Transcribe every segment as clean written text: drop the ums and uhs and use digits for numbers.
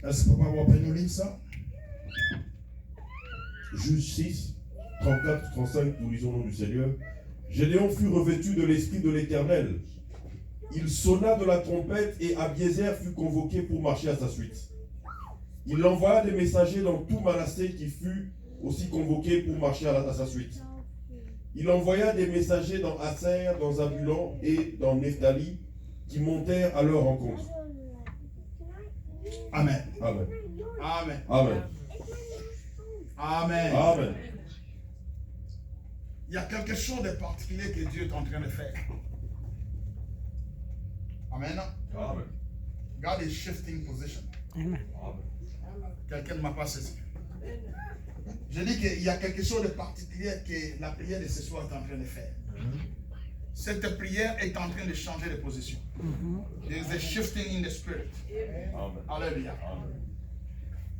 Est-ce que papa va pas nous lire ça? Juge 6, 34, 35, nous lisons au nom du Seigneur. Gédéon fut revêtu de l'esprit de l'Éternel. Il sonna de la trompette et Abiézer fut convoqué pour marcher à sa suite. Il envoya des messagers dans tout Manassé qui fut aussi convoqué pour marcher à sa suite. Il envoya des messagers dans Aser, dans Zabulon et dans Nephtali qui montèrent à leur rencontre. Amen. Amen. Amen. Amen. Amen. Amen. Il y a quelque chose de particulier que Dieu est en train de faire. Amen. Amen. God is shifting position. Amen. Quelqu'un ne m'a pas saisi. Je dis qu'il y a quelque chose de particulier que la prière de ce soir est en train de faire. Cette prière est en train de changer de position. There is a shifting in the spirit. Alléluia.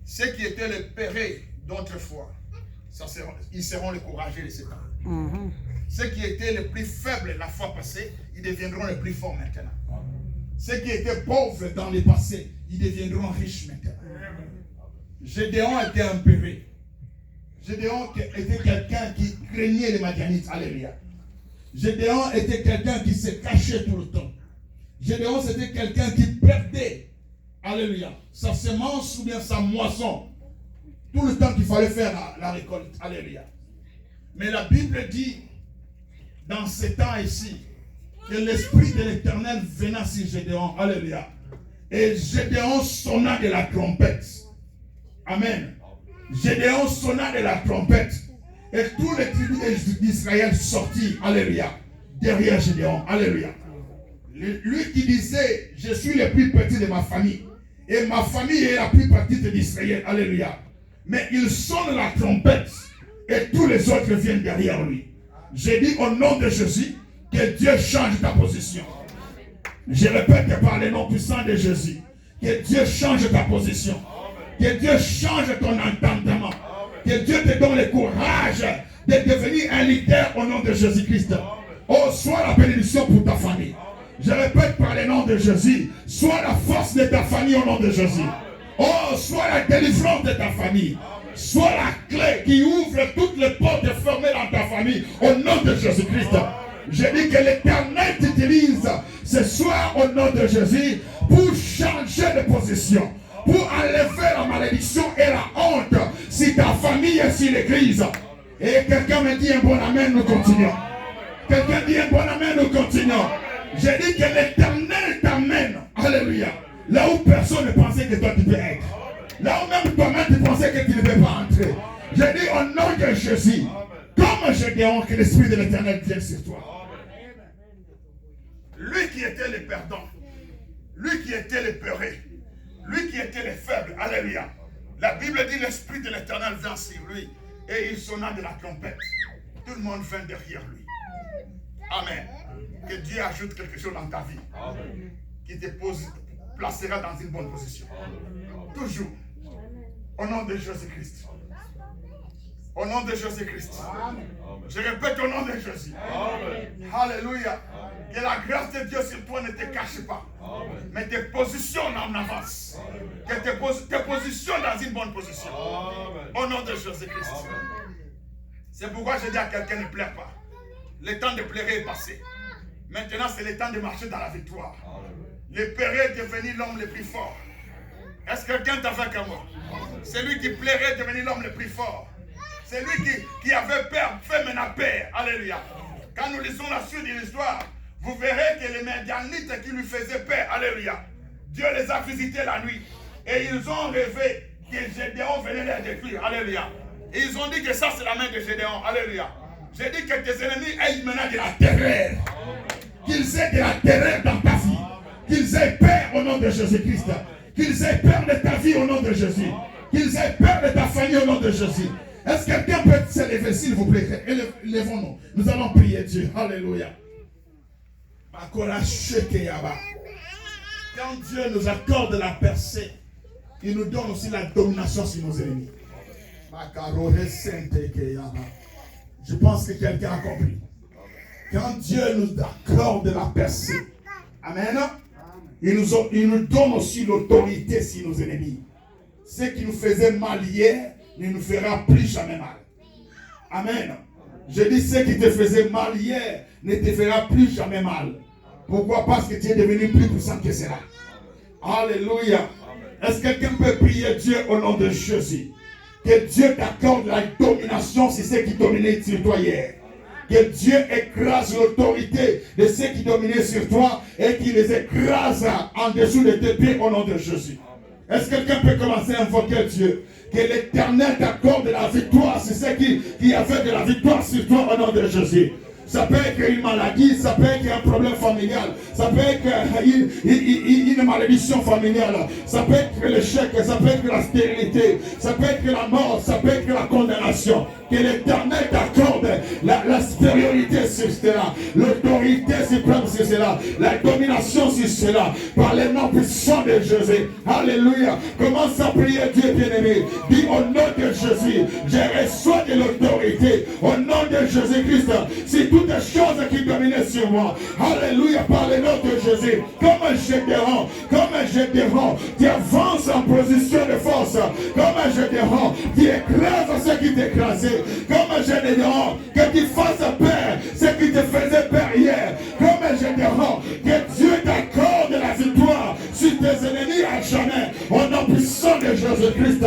Ceux qui étaient les pérés d'autrefois, ils seront les courageux de ce temps. Ceux qui étaient les plus faibles la fois passée, ils deviendront les plus forts maintenant. Ceux qui étaient pauvres dans le passé, ils deviendront riches maintenant. Gédéon était un péré. Gédéon était quelqu'un qui craignait les Madianites. Alléluia. Gédéon était quelqu'un qui se cachait tout le temps. Gédéon, c'était quelqu'un qui perdait, alléluia, sa semence ou bien sa moisson. Tout le temps qu'il fallait faire la récolte. Alléluia. Mais la Bible dit, dans ce temps ici, que l'Esprit de l'Éternel venait sur Gédéon. Alléluia. Et Gédéon sonna de la trompette. Amen. Gédéon sonna de la trompette. Et tous les tribus d'Israël sortirent. Alléluia. Derrière Gédéon. Alléluia. Lui qui disait, je suis le plus petit de ma famille. Et ma famille est la plus petite d'Israël. Alléluia. Mais il sonne la trompette. Et tous les autres viennent derrière lui. J'ai dit au nom de Jésus que Dieu change ta position. Je répète par le nom puissant de Jésus. Que Dieu change ta position. Que Dieu change ton entendement. Que Dieu te donne le courage de devenir un leader au nom de Jésus-Christ. Oh, sois la bénédiction pour ta famille. Je répète par le nom de Jésus. Sois la force de ta famille au nom de Jésus. Oh, sois la délivrance de ta famille. Sois la clé qui ouvre toutes les portes fermées dans ta famille au nom de Jésus-Christ. Je dis que l'Éternel t'utilise ce soir au nom de Jésus pour changer de position, pour enlever la malédiction et la honte si ta famille est si l'église. Et quelqu'un me dit un bon amen, nous continuons. Quelqu'un dit un bon amen, nous continuons. J'ai dit que l'Éternel t'amène, alléluia, là où personne ne pensait que toi tu peux être. Là où même toi-même tu pensais que tu ne peux pas entrer. J'ai dit au nom de Jésus, comme Gédéon, que l'Esprit de l'Éternel vienne sur toi. Lui qui était le perdant, lui qui était le peuré, lui qui était le faible, alléluia. La Bible dit l'Esprit de l'Éternel vient sur lui et il sonna de la trompette. Tout le monde vint derrière lui. Amen. Que Dieu ajoute quelque chose dans ta vie qui te placera dans une bonne position. Toujours. Au nom de Jésus-Christ. Au nom de Jésus-Christ. Je répète au nom de Jésus. Alléluia. Que la grâce de Dieu sur toi ne te cache pas. Mais te positionne en avance. Que te positionne dans une bonne position. Au nom de Jésus-Christ. C'est pourquoi je dis à quelqu'un ne pleure pas. Le temps de pleurer est passé. Maintenant, c'est le temps de marcher dans la victoire. Le péré est devenu l'homme le plus fort. Est-ce que quelqu'un est avec moi? C'est lui qui plairait est devenu l'homme le plus fort. C'est lui qui avait peur, fait maintenant paix. Alléluia. Quand nous lisons la suite de l'histoire, vous verrez que les Midianites qui lui faisaient paix, alléluia, Dieu les a visités la nuit. Et ils ont rêvé que Gédéon venait les détruire. Alléluia. Et ils ont dit que ça c'est la main de Gédéon. Alléluia. J'ai dit que tes ennemis aient maintenant de la terreur. Qu'ils aient de la terreur dans ta vie. Qu'ils aient peur au nom de Jésus-Christ. Qu'ils aient peur de ta vie au nom de Jésus. Qu'ils aient peur de ta famille au nom de Jésus. Est-ce que quelqu'un peut se lever, s'il vous plaît? Levons-nous. Nous allons prier Dieu. Alléluia. Quand Dieu nous accorde la percée, il nous donne aussi la domination sur nos ennemis. Je pense que quelqu'un a compris. Quand Dieu nous accorde la percée, amen, il nous donne aussi l'autorité sur nos ennemis. Ce qui nous faisait mal hier ne nous fera plus jamais mal. Amen. Je dis ce qui te faisait mal hier ne te fera plus jamais mal. Pourquoi? Parce que tu es devenu plus puissant que cela. Alléluia. Est-ce que quelqu'un peut prier Dieu au nom de Jésus? Que Dieu t'accorde la domination sur ceux qui dominaient sur toi hier. Que Dieu écrase l'autorité de ceux qui dominaient sur toi et qui les écrase en dessous de tes pieds au nom de Jésus. Est-ce que quelqu'un peut commencer à invoquer Dieu? Que l'Éternel t'accorde la victoire sur ceux qui avaient de la victoire sur toi au nom de Jésus. Ça peut être une maladie, ça peut être un problème familial, ça peut être une malédiction familiale, ça peut être l'échec, ça peut être la stérilité, ça peut être la mort, ça peut être la condamnation. Que l'Éternel t'accorde la supériorité sur cela, l'autorité suprême sur cela, la domination sur cela, par les noms puissants de Jésus. Alléluia. Commence à prier Dieu bien-aimé. Dis au nom de Jésus, je reçois de l'autorité au nom de Jésus-Christ. Si toutes les choses qui dominaient sur moi, alléluia, par le nom de Jésus, comme je dérange, tu avances en position de force, comme je dérange, tu écrases ce qui t'écrasait. Comme je dérange, que tu fasses peur ce qui te faisait peur hier. Comme je dérange, que Dieu t'accorde la victoire sur tes ennemis à jamais. Au nom puissant de Jésus-Christ.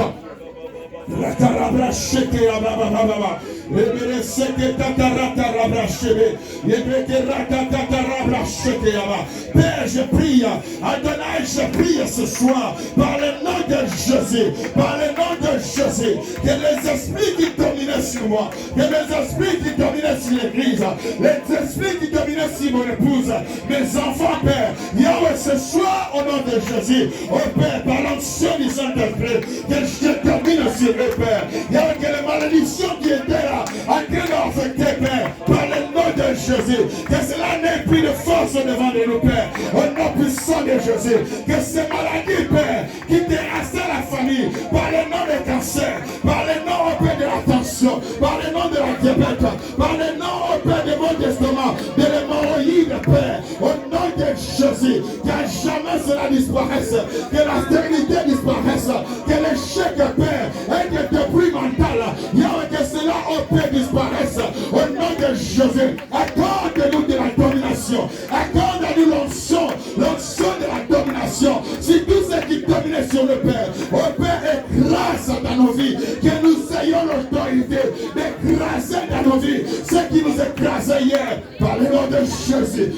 Père, je prie, Adonai, je prie ce soir par le nom de Jésus, par le nom de Jésus, que les esprits qui dominaient sur moi, que les esprits qui dominaient sur l'église, les esprits qui dominaient sur mon épouse, mes enfants, Père, Yahweh, ce soir au nom de Jésus, oh Père, par l'onction du Saint-Esprit, que je domine sur eux, Père. Yahweh, que les malédictions qui étaient là, en train d'affecter, Père, par le nom de Jésus, que cela n'ait plus de force devant de nous, Père, au nom puissant de Jésus, que ces maladies, Père, qui terrassaient la famille, par le nom de cancer, par le nom, au Père, de la tension, par le nom de la diabète, par le nom, au Père, de mon testament, de l'hémorroïde, Père, au nom de Jésus, qu'à jamais cela disparaisse, que la stérilité disparaisse, que l'échec, Père, et que le bruit mental, Yahweh, que cela, au Père, disparaisse, au nom de Jésus. Accorde-nous de la domination, accorde-nous l'onction de la domination, sur tout ce qui dominait sur le Père. Au Père, écrase dans nos vies, que nous ayons l'autorité d'écraser dans nos vies ce qui nous écrasait hier, par le nom de Jésus.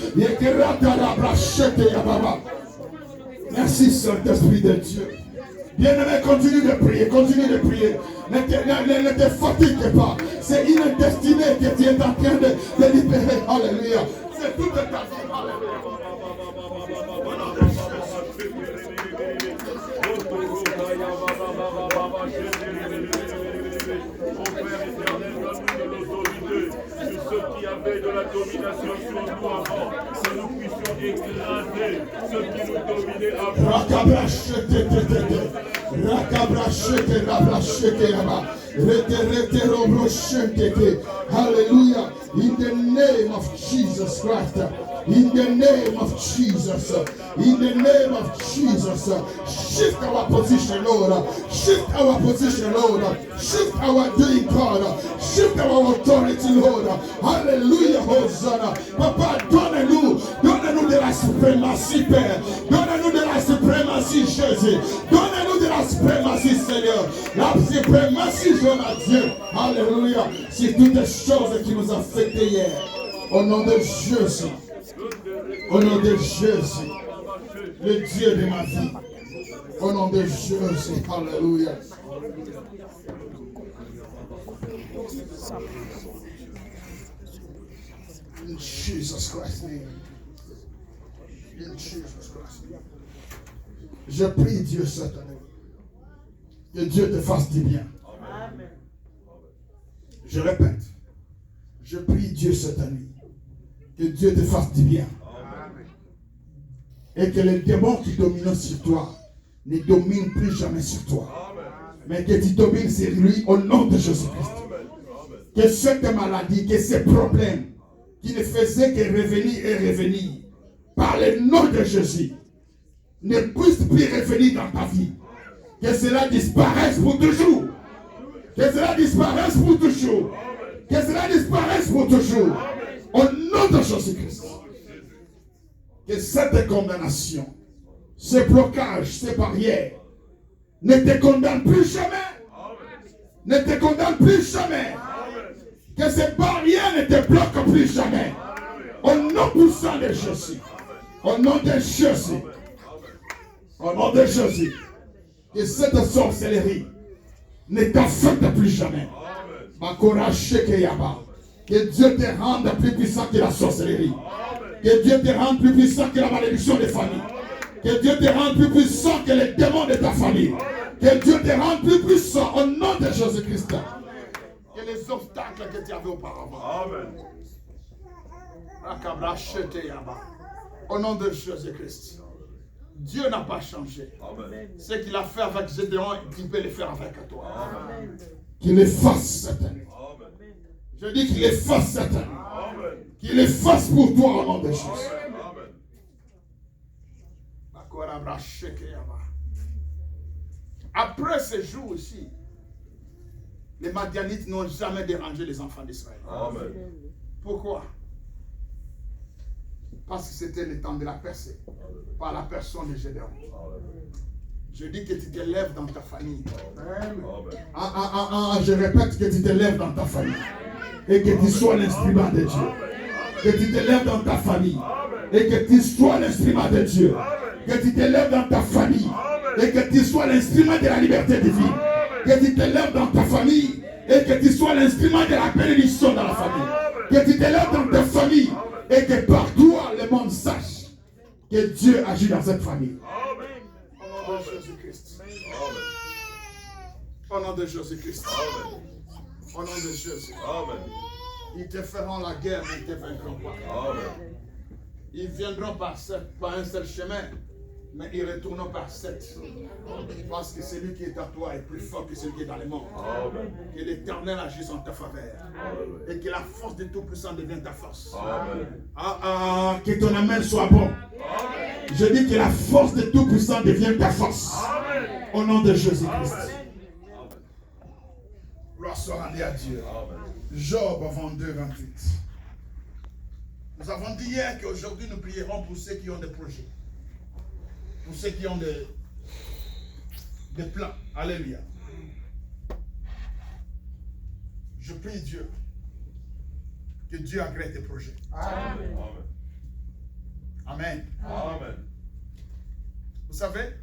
Merci, Saint-Esprit de Dieu. Bien-aimé, continue de prier, continue de prier. Ne te fatigue pas. C'est une destinée que tu es en train de libérer. Alléluia. C'est toute ta vie. Alléluia. Ceux qui avaient de la domination sur nous avant, que nous puissions écraser ceux qui nous dominaient Hallelujah. In the name of Jesus Christ. In the name of Jesus. In the name of Jesus. Shift our position, Lord. Shift our position, Lord. Shift our doing, God. Shift our authority, Lord. Hallelujah, Hosanna. Papa, donne-nous de la suprématie, Père. Donne-nous de la suprématie, Jésus. Donne-nous de la suprématie, Seigneur. La suprématie, je Dieu. Alléluia. C'est toutes les choses qui nous ont fait hier. Au nom de Jésus. Au nom de Jésus. Le Dieu de ma vie. Au nom de Jésus. Alléluia. In Jesus Christ's name. In Jesus Christ's name. Je prie Dieu cette année. Que Dieu te fasse du bien. Amen. Je répète. Je prie Dieu cette année. Que Dieu te fasse du bien. Amen. Et que les démons qui dominent sur toi ne dominent plus jamais sur toi. Amen. Mais que tu domines sur lui au nom de Jésus-Christ. Que cette maladie, que ces problèmes qui ne faisaient que revenir et revenir par le nom de Jésus ne puissent plus revenir dans ta vie. Que cela disparaisse pour toujours. Que cela disparaisse pour toujours. Que cela disparaisse pour toujours. Au nom de Jésus-Christ. Que cette condamnation, ce blocage, ces barrières ne te condamnent plus jamais. Ne te condamnent plus jamais. Que ces barrières ne te bloquent plus jamais. Au nom puissant de Jésus. Au nom de Jésus. Au nom de Jésus. Que cette sorcellerie ne t'affecte plus jamais. Que Dieu te rende plus puissant que la sorcellerie. Que Dieu te rende plus puissant que la malédiction des familles. Que Dieu te rende plus puissant que les démons de ta famille. Que Dieu te rende plus puissant au nom de Jésus-Christ. Que les obstacles que tu avais auparavant. Au nom de Jésus-Christ. Dieu n'a pas changé. Ce qu'il a fait avec Gédéon, il peut le faire avec toi. Qu'il efface Satan. Je dis qu'il efface Satan. Qu'il efface pour toi au nom de Jésus. Après ce jour ici, les Madianites n'ont jamais dérangé les enfants d'Israël. Pourquoi? Parce que c'était le temps de la percée par la personne de Gédéon. Je dis que tu te lèves dans ta famille. Je répète que tu te lèves dans ta famille. Et que tu sois l'instrument de Dieu. Que tu te lèves dans ta famille. Et que tu sois l'instrument de Dieu. Que tu te lèves dans ta famille. Et que tu sois l'instrument de la liberté divine. Que tu te lèves dans ta famille. Et que tu sois l'instrument de la bénédiction dans la famille. Que tu te lèves dans ta famille. Et que par toi, le monde sache que Dieu agit dans cette famille. Au nom de Jésus-Christ. Au nom de Jésus-Christ. Au nom de Jésus. Ils te feront la guerre, mais ils ne te vaincront pas. Ils viendront par un seul chemin, mais ils retourneront par 7. Parce que celui qui est à toi est plus fort que celui qui est dans les mondes. Que l'Éternel agisse en ta faveur. Et que la force de Tout-Puissant devienne ta force. Que ton amen soit bon. Je dis que la force de Tout-Puissant devienne ta force. Au nom de Jésus-Christ. Gloire soit rendue à Dieu. Job 22, 28. Nous avons dit hier qu'aujourd'hui nous prierons pour ceux qui ont des projets. Pour ceux qui ont des plans. Alléluia. Je prie Dieu. Que Dieu agrée tes projets. Amen. Amen. Amen. Vous savez,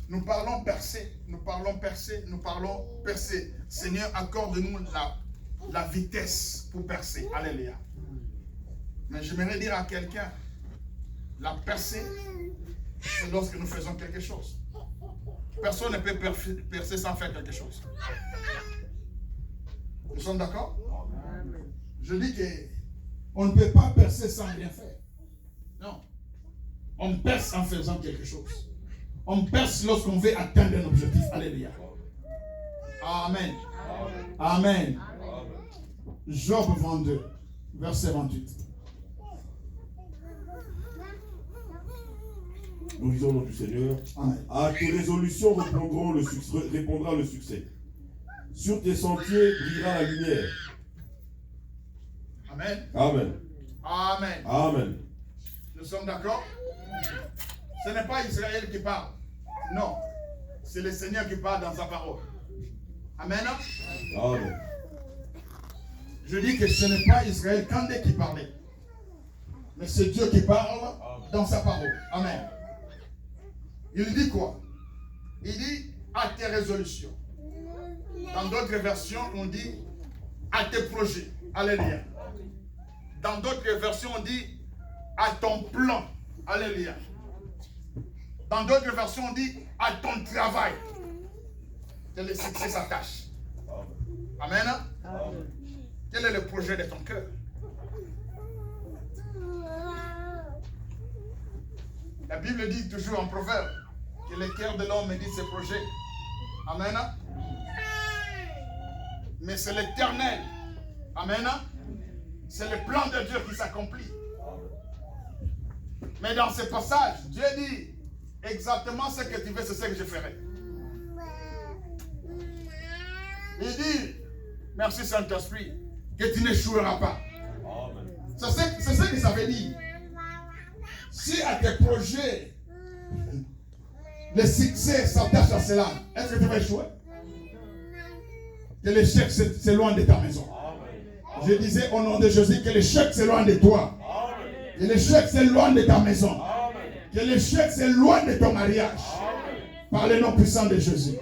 nous parlons percer, nous parlons percer, nous parlons percer. Seigneur, accorde-nous la vitesse pour percer. Alléluia. Mais j'aimerais dire à quelqu'un, la percée, c'est lorsque nous faisons quelque chose. Personne ne peut percer sans faire quelque chose. Nous sommes d'accord? Je dis qu'on ne peut pas percer sans rien faire. Non. On perce en faisant quelque chose. On perce lorsqu'on veut atteindre un objectif. Alléluia. Amen. Amen. Job 22, verset 28. Nous disons au nom du Seigneur. Amen. À tes résolutions répondra le succès. Sur tes sentiers brillera la lumière. Amen. Amen. Amen. Amen. Nous sommes d'accord? Ce n'est pas Israël qui parle. Non. C'est le Seigneur qui parle dans sa parole. Amen. Amen. Je dis que ce n'est pas Israël Kandé qui parlait. Mais c'est Dieu qui parle dans sa parole. Amen. Il dit quoi? Il dit à tes résolutions. Dans d'autres versions, on dit à tes projets. Alléluia. Dans d'autres versions, on dit à ton plan. Alléluia. Dans d'autres versions, on dit à ton travail. Que le succès s'attache. Amen. Amen. Quel est le projet de ton cœur? La Bible dit toujours en proverbe que le cœur de l'homme médite ses projets. Amen. Mais c'est l'Éternel. Amen. C'est le plan de Dieu qui s'accomplit. Mais dans ce passage, Dieu dit exactement ce que tu veux, c'est ce que je ferai. Il dit, merci Saint-Esprit, que tu n'échoueras pas. C'est ce que ça veut dire. Si à tes projets, le succès s'attache à cela, est-ce que tu vas échouer? Que l'échec s'éloigne de ta maison. Je disais au nom de Jésus que l'échec s'éloigne de toi. Que l'échec s'éloigne de ta maison. Que l'échec s'éloigne de ton mariage. Par le nom puissant de Jésus.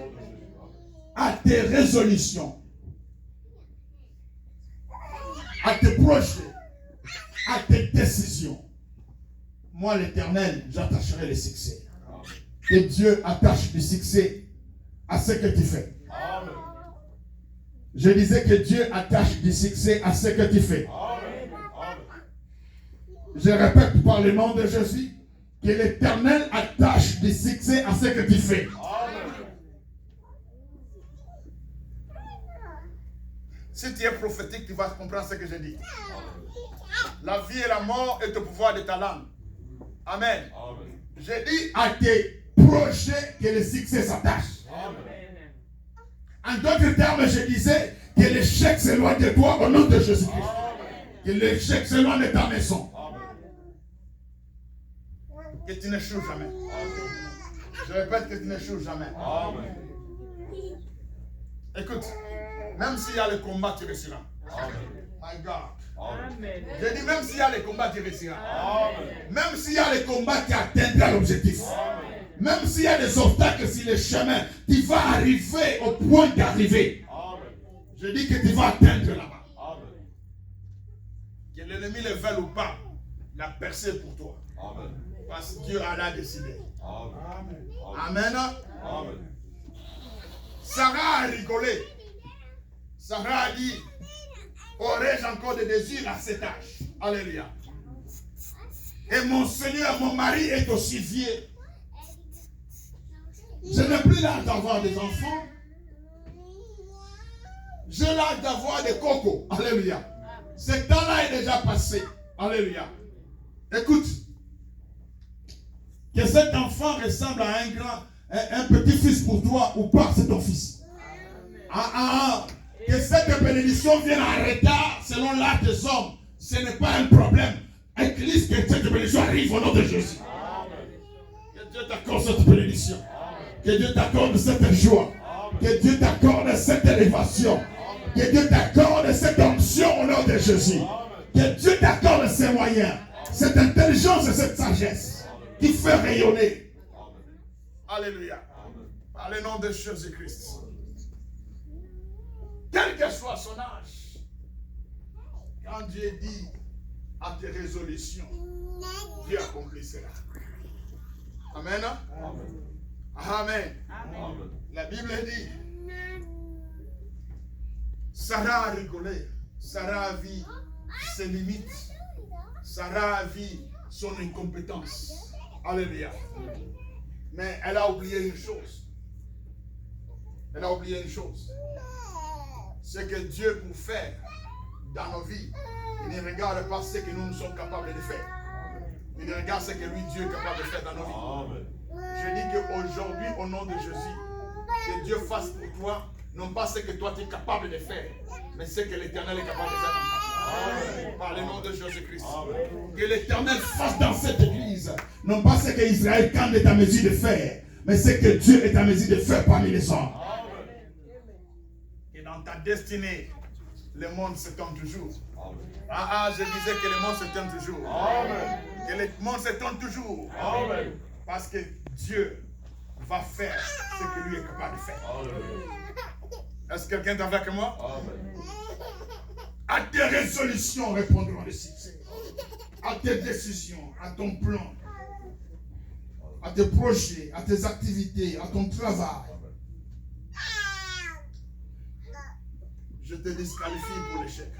À tes résolutions. À tes projets. À tes décisions. Moi, l'Éternel, j'attacherai le succès. Que Dieu attache du succès à ce que tu fais. Je disais que Dieu attache du succès à ce que tu fais. Je répète par le nom de Jésus que l'Éternel attache du succès à ce que tu fais. Si tu es prophétique, tu vas comprendre ce que je dis. La vie et la mort est au pouvoir de ta langue. Amen. J'ai dit à tes projets que le succès s'attache. En d'autres termes, je disais que l'échec s'éloigne de toi au nom de Jésus-Christ. Que l'échec s'éloigne de ta maison. Que tu n'échoues jamais. Je répète que tu n'échoues jamais. Écoute, même s'il y a le combat, tu réussiras. My God. Je dis même s'il y a les combats, tu réussiras. Même s'il y a les combats, tu atteindras l'objectif. Même s'il y a des obstacles sur le chemin, tu vas arriver au point d'arriver. Je dis que tu vas atteindre là-bas. Que l'ennemi le veuille ou pas, la percée pour toi. Parce que Dieu en a décidé. Amen. Sarah a rigolé. Sarah a dit, aurais-je encore des désirs à cet âge? Alléluia. Et mon Seigneur, mon mari est aussi vieux. Je n'ai plus l'âge d'avoir des enfants. J'ai l'âge d'avoir des cocos. Alléluia. Ce temps-là est déjà passé. Alléluia. Écoute. Que cet enfant ressemble à un petit-fils pour toi ou pas, c'est ton fils. Que cette bénédiction vienne en retard selon l'âge des hommes, ce n'est pas un problème. Église, que cette bénédiction arrive au nom de Jésus. Que Dieu t'accorde cette bénédiction. Que Dieu t'accorde cette joie. Que Dieu t'accorde cette élévation. Que Dieu t'accorde cette onction au nom de Jésus. Que Dieu t'accorde ces moyens, cette intelligence et cette sagesse qui fait rayonner. Alléluia. Par le nom de Jésus-Christ. Quel que soit son âge, quand Dieu dit à tes résolutions, Dieu accomplit cela. Amen. Amen. Amen. La Bible dit, Sarah a rigolé, Sarah a vu ses limites, Sarah a vu son incompétence. Alléluia. Mais elle a oublié une chose. Elle a oublié une chose. C'est que Dieu pour faire dans nos vies, il ne regarde pas ce que nous sommes capables de faire. Il regarde ce que lui, Dieu est capable de faire dans nos vies. Je dis qu'aujourd'hui, au nom de Jésus, que Dieu fasse pour toi, non pas ce que toi tu es capable de faire, mais ce que l'Éternel est capable de faire dans ta vie. Par le nom de Jésus-Christ. Que l'Éternel fasse dans cette église, non pas ce que Israël quand est à mesure de faire, mais ce que Dieu est à mesure de faire parmi les hommes. Et dans ta destinée, le monde s'étend toujours. Je disais que le monde s'étend toujours. Que le monde s'étend toujours. Parce que Dieu va faire ce que lui est capable de faire. Est-ce que quelqu'un est avec moi? À tes résolutions répondront le succès. À tes décisions, à ton plan, à tes projets, à tes activités, à ton travail. Je te disqualifie pour l'échec.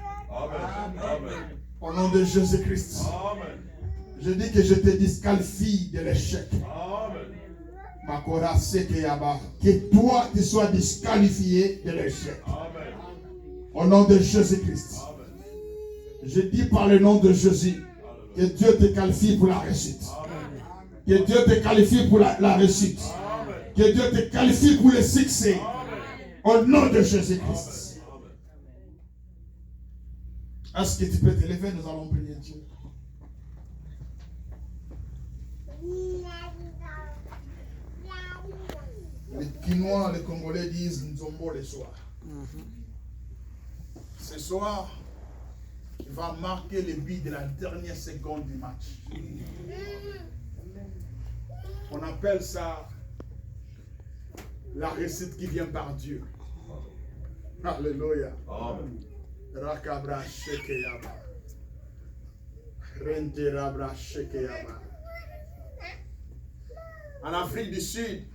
Au nom de Jésus-Christ. Je dis que je te disqualifie de l'échec. Que toi, tu sois disqualifié de l'échec. Au nom de Jésus-Christ. Je dis par le nom de Jésus que Dieu te qualifie pour la réussite. Que Dieu te qualifie pour la réussite. Que Dieu te qualifie pour le succès. Au nom de Jésus-Christ. Est-ce que tu peux te lever? Nous allons prier Dieu. Les Quinois, les Congolais disent Nzombo le soir. Ce soir, il va marquer le but de la dernière seconde du match. On appelle ça la réussite qui vient par Dieu. Alléluia. Rakabra shekeyaba. Rente rabra shekeyaba. En Afrique du Sud,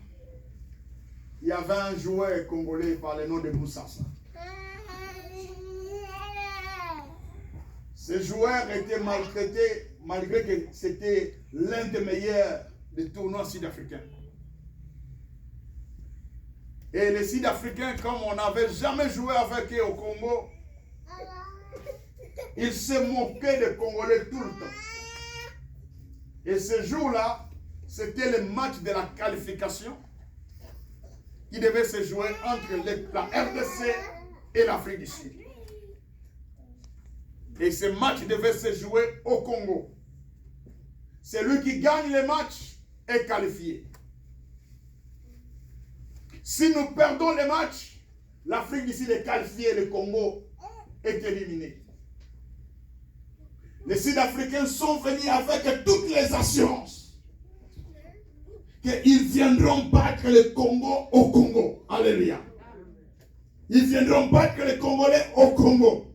il y avait un joueur congolais par le nom de Moussassa. Ce joueur était maltraité malgré que c'était l'un des meilleurs des tournois sud-africains. Et les Sud-Africains, comme on n'avait jamais joué avec eux au Congo, ils se moquaient des Congolais tout le temps. Et ce jour-là, c'était le match de la qualification qui devait se jouer entre la RDC et l'Afrique du Sud. Et ce match devait se jouer au Congo. Celui qui gagne le match est qualifié. Si nous perdons le match, l'Afrique du Sud est qualifiée et le Congo est éliminé. Les Sud-Africains sont venus avec toutes les assurances qu'ils viendront battre le Congo au Congo. Alléluia. Ils viendront battre les Congolais au Congo.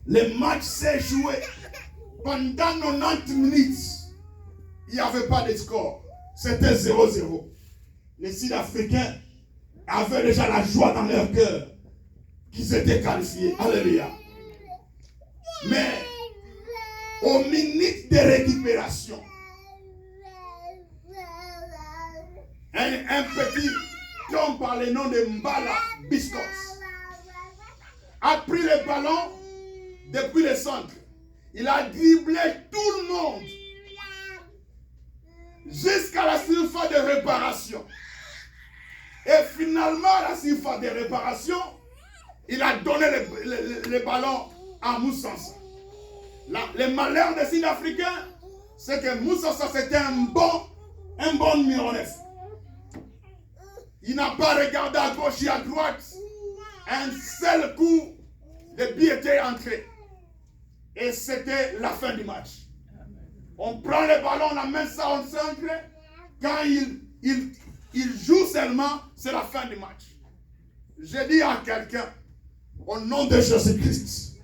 Le match s'est joué pendant 90 minutes. Il n'y avait pas de score. C'était 0-0. Les Sud-Africains avaient déjà la joie dans leur cœur qu'ils étaient qualifiés. Alléluia. Mais aux minutes de récupération, un petit homme par le nom de Mbala Biscos a pris le ballon depuis le centre. Il a dribblé tout le monde jusqu'à la surface de réparation. Et finalement, à la surface de réparation, il a donné le ballon à Moussassa. Le malheur des Sud-Africains, c'est que Moussassa, c'était un bon numéro 9. Il n'a pas regardé à gauche et à droite. Un seul coup de pied était entré. Et c'était la fin du match. On prend le ballon, on amène ça au centre. Quand il joue seulement, c'est la fin du match. Je dis à quelqu'un, au nom de Jésus-Christ,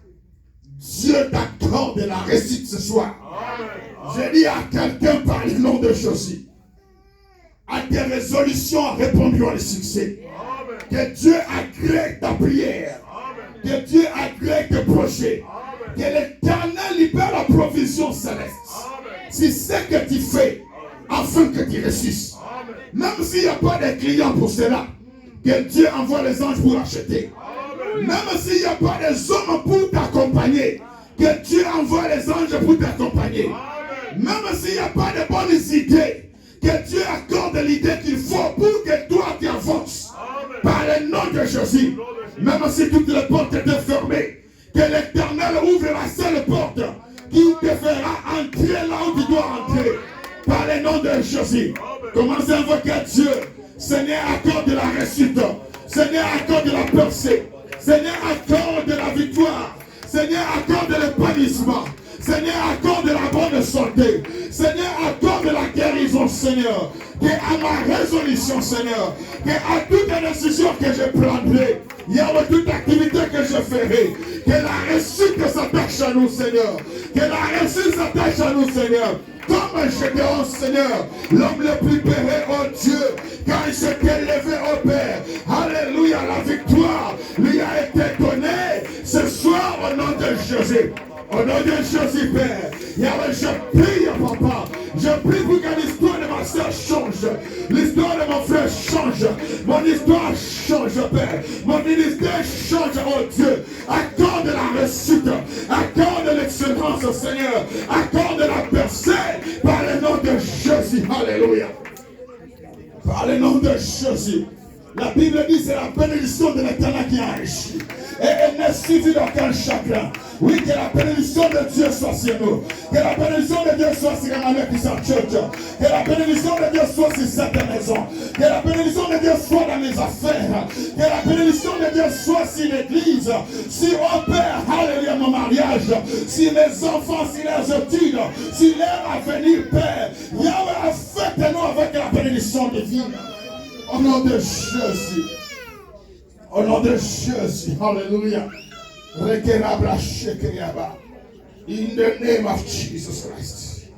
Dieu t'accorde la réussite ce soir. Je dis à quelqu'un par le nom de Jésus, à tes résolutions répondront le succès. Que Dieu agrée ta prière. Que Dieu agrée tes projets. Que l'Éternel libère la provision céleste. C'est ce que tu fais afin que tu réussisses. Même s'il n'y a pas de clients pour cela, que Dieu envoie les anges pour acheter. Même s'il n'y a pas des hommes pour t'accompagner, que Dieu envoie les anges pour t'accompagner. Même s'il n'y a pas de bonnes idées, que Dieu accorde l'idée qu'il faut pour que toi tu avances. Par le nom de Jésus. Même si toutes les portes étaient fermées, que l'Éternel ouvre la seule porte qui te fera entrer là où tu dois entrer. Par le nom de Jésus. Commencez à invoquer Dieu. Seigneur, accorde la réussite. Seigneur, accorde la percée. Seigneur, accorde la victoire. Seigneur, accorde l'épanouissement. Seigneur, accorde la bonne santé. Seigneur, accorde la guérison, Seigneur. Que à ma résolution, Seigneur, que à toute décision que je prendrai, il y a toute activité que je ferai, que la réussite s'attache à nous, Seigneur. Que la réussite s'attache à nous, Seigneur. Comme Gédéon, Seigneur, l'homme le plus péché, oh Dieu, quand il s'était levé au Père, alléluia, la victoire lui a été donnée ce soir au nom de Jésus. Au nom de Jésus, Père, Yahweh, je prie, Papa, je prie pour que l'histoire de ma soeur change, l'histoire de mon frère change, mon histoire change, Père, mon ministère change, oh Dieu, accorde la réussite, accorde l'excellence, Seigneur, accorde la percée, par le nom de Jésus, alléluia, par le nom de Jésus, La Bible dit c'est la bénédiction de l'Éternel qui enrichit. Et elle ne suffit d'aucun chagrin. Oui, que la bénédiction de Dieu soit sur nous. Que la bénédiction de Dieu soit sur Emmanuel Christian Church. Que la bénédiction de Dieu soit sur cette maison. Que la bénédiction de Dieu soit dans mes affaires. Que la bénédiction de Dieu soit sur l'église. Si mon père, alléluia, mon mariage. Si mes enfants, si leurs études. Si leur avenir, Père. Yahweh, faites-nous avec la bénédiction divine. Au nom de Jésus. Au nom de Jésus. Alléluia. In the name of Jesus Christ.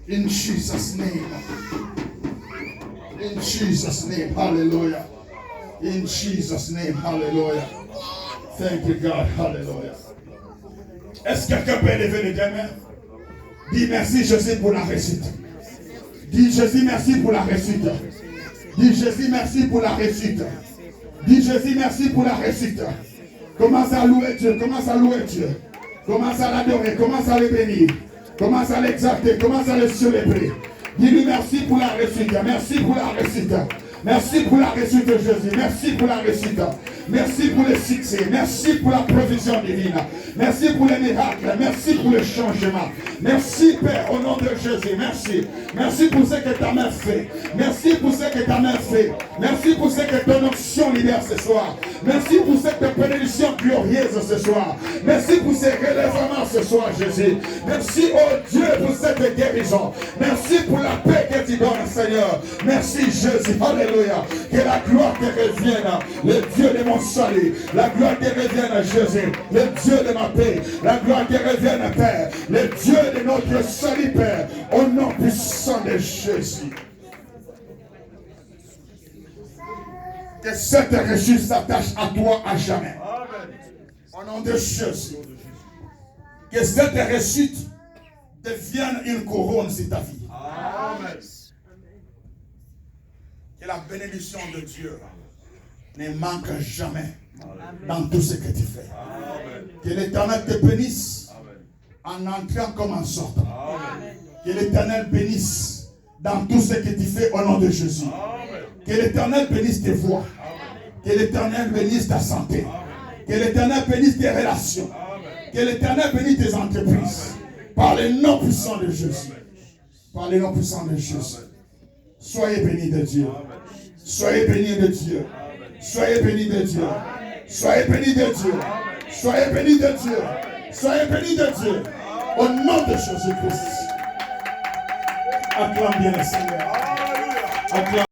In Jesus' name. In Jesus' name. Hallelujah. In Jesus' name. Hallelujah. Thank you, God. Hallelujah. Est-ce que quelqu'un peut élever les deux mains? Dis merci Jésus pour la réussite. Dis Jésus merci pour la réussite. Dis Jésus merci pour la réussite. Dis Jésus merci pour la réussite. Commence à louer Dieu. Commence à louer Dieu. Commence à l'adorer. Commence à le bénir. Commence à l'exalter. Commence à le célébrer. Dis-lui merci pour la réussite. Merci pour la réussite. Merci pour la réussite de Jésus. Merci pour la réussite. Merci pour le succès. Merci pour la provision divine. Merci pour les miracles. Merci pour le changement. Merci Père au nom de Jésus. Merci. Merci pour ce que ta main fait. Merci pour ce que ta main fait. Merci pour ce que ton onction libère ce soir. Merci pour cette bénédiction glorieuse ce soir. Merci pour ces relèvements ce soir Jésus. Merci oh Dieu pour cette guérison. Merci pour la paix que tu donnes Seigneur. Merci Jésus. Alléluia. Que la gloire te revienne. Le Dieu de mon salut. La gloire te revienne Jésus. Le Dieu de ma paix. La gloire te revienne Père. Le Dieu de notre salut Père. Au nom puissant de Jésus. Que cette réussite s'attache à toi à jamais. Au nom de Jésus. Que cette réussite devienne une couronne sur ta vie. Amen. Que la bénédiction de Dieu ne manque jamais dans tout ce que tu fais. Amen. Que l'Éternel te bénisse en entrant comme en sortant. Amen. Que l'Éternel bénisse dans tout ce que tu fais au nom de Jésus. Amen. Que l'Éternel bénisse tes voies. Amen. Que l'Éternel bénisse ta santé. Amen. Que l'Éternel bénisse tes relations. Amen. Que l'Éternel bénisse tes entreprises. Amen. Par le nom puissant de Jésus. Par le nom puissant de Jésus. Soyez bénis de Dieu. Soyez bénis de Dieu. Soyez bénis de Dieu. Soyez bénis de Dieu. Soyez bénis de Dieu. Soyez bénis de Dieu. Au nom de Jésus-Christ. Acclame bien le Seigneur. Acclame.